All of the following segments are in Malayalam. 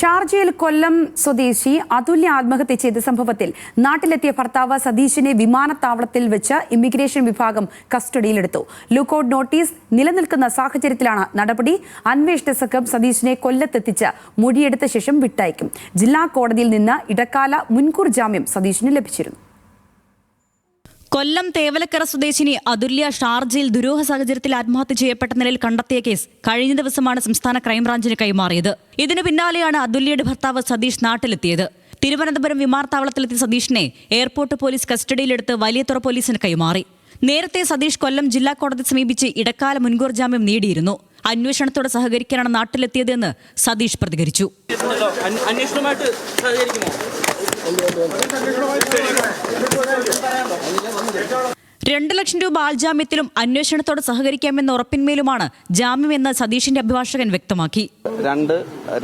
ഷാർജയിൽ കൊല്ലം സ്വദേശി അതുല്യ ആത്മഹത്യ ചെയ്ത സംഭവത്തിൽ നാട്ടിലെത്തിയ ഭർത്താവ് സതീഷിനെ വിമാനത്താവളത്തിൽ വെച്ച് ഇമിഗ്രേഷൻ വിഭാഗം കസ്റ്റഡിയിലെടുത്തു. ലുക്കൌട്ട് നോട്ടീസ് നിലനിൽക്കുന്ന സാഹചര്യത്തിലാണ് നടപടി. അന്വേഷണ സംഘം സതീഷിനെ കൊല്ലത്തെത്തിച്ച് മൊഴിയെടുത്ത ശേഷം വിട്ടയക്കും. ജില്ലാ കോടതിയിൽ നിന്ന് ഇടക്കാല മുൻകൂർ ജാമ്യം സതീഷിന് ലഭിച്ചിരുന്നു. കൊല്ലം തേവലക്കര സ്വദേശിനി അതുല്യ ഷാർജയിൽ ദുരൂഹ സാഹചര്യത്തിൽ ആത്മഹത്യ ചെയ്യപ്പെട്ട നിലയിൽ കണ്ടെത്തിയ കേസ് കഴിഞ്ഞ ദിവസമാണ് സംസ്ഥാന ക്രൈംബ്രാഞ്ചിന് കൈമാറിയത്. ഇതിനു പിന്നാലെയാണ് അതുല്യയുടെ ഭർത്താവ് സതീഷ് നാട്ടിലെത്തിയത്. തിരുവനന്തപുരം വിമാനത്താവളത്തിലെത്തിയ സതീഷിനെ എയർപോർട്ട് പോലീസ് കസ്റ്റഡിയിലെടുത്ത് വലിയതുറ പോലീസിന് കൈമാറി. നേരത്തെ സതീഷ് കൊല്ലം ജില്ലാ കോടതി സമീപിച്ച് ഇടക്കാല മുൻകൂർ ജാമ്യം നേടിയിരുന്നു. അന്വേഷണത്തോട് സഹകരിക്കാനാണ് നാട്ടിലെത്തിയതെന്ന് സതീഷ് പ്രതികരിച്ചു. 2 ലക്ഷം രൂപ ആൾജാമ്യത്തിലും അന്വേഷണത്തോട് സഹകരിക്കാമെന്ന ഉറപ്പിന്മേലുമാണ് ജാമ്യമെന്ന് സതീഷിന്റെ അഭിഭാഷകൻ വ്യക്തമാക്കി. 2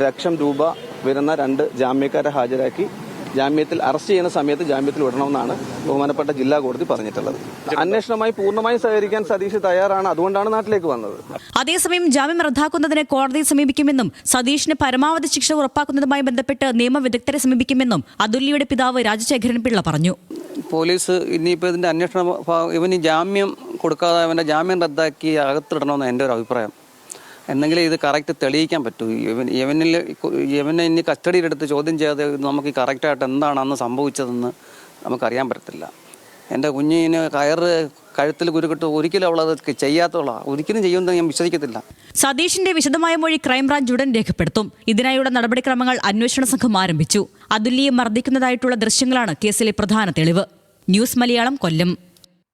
ലക്ഷം രൂപ വരുന്ന 2 ജാമ്യക്കാരെ ഹാജരാക്കി ജാമ്യത്തിൽ അറസ്റ്റ് ചെയ്യുന്ന സമയത്ത് ജാമ്യത്തിൽ വിടണമെന്നാണ് ബഹുമാനപ്പെട്ട ജില്ലാ കോടതി പറഞ്ഞിട്ടുള്ളത്. അന്വേഷണവുമായി പൂർണ്ണമായും സഹകരിക്കാൻ സതീഷ് തയ്യാറാണ്. അതുകൊണ്ടാണ് നാട്ടിലേക്ക് വന്നത്. അതേസമയം ജാമ്യം റദ്ദാക്കുന്നതിന് കോടതിയെ സമീപിക്കുമെന്നും സതീഷിന് പരമാവധി ശിക്ഷ ഉറപ്പാക്കുന്നതുമായി ബന്ധപ്പെട്ട് നിയമവിദഗ്ധരെ സമീപിക്കുമെന്നും അതുല്യയുടെ പിതാവ് രാജശേഖരൻ പിള്ള പറഞ്ഞു. പോലീസ് ഇനിയിപ്പോൾ ഇതിന്റെ അന്വേഷണ ഇവന് ജാമ്യം കൊടുക്കാതെ അവന്റെ ജാമ്യം റദ്ദാക്കി അകത്തിടണമെന്ന് എൻ്റെ ഒരു അഭിപ്രായം. എന്നെങ്കിലും ഇത് കറക്റ്റ് തെളിയിക്കാൻ പറ്റൂ. ഇവനെ ഇനി കസ്റ്റഡിയിലെടുത്ത് ചോദ്യം ചെയ്യാതെ നമുക്ക് കറക്റ്റായിട്ട് എന്താണ് അന്ന് സംഭവിച്ചതെന്ന് നമുക്കറിയാൻ പറ്റത്തില്ല. എൻ്റെ കുഞ്ഞിന് കഴുത്തിൽ കുരുക്കിട്ട് ഒരിക്കലും അവളത് ചെയ്യാത്തവളാണ്. ഒരിക്കലും ചെയ്യുമെന്ന് ഞാൻ വിശ്വസിക്കത്തില്ല. സതീഷിന്റെ വിശദമായ മൊഴി ക്രൈംബ്രാഞ്ച് ഉടൻ രേഖപ്പെടുത്തും. ഇതിനായുള്ള നടപടിക്രമങ്ങൾ അന്വേഷണ സംഘം ആരംഭിച്ചു. അതുല്യയെ മർദ്ദിക്കുന്നതായിട്ടുള്ള ദൃശ്യങ്ങളാണ് കേസിലെ പ്രധാന തെളിവ്. ന്യൂസ് മലയാളം, കൊല്ലം.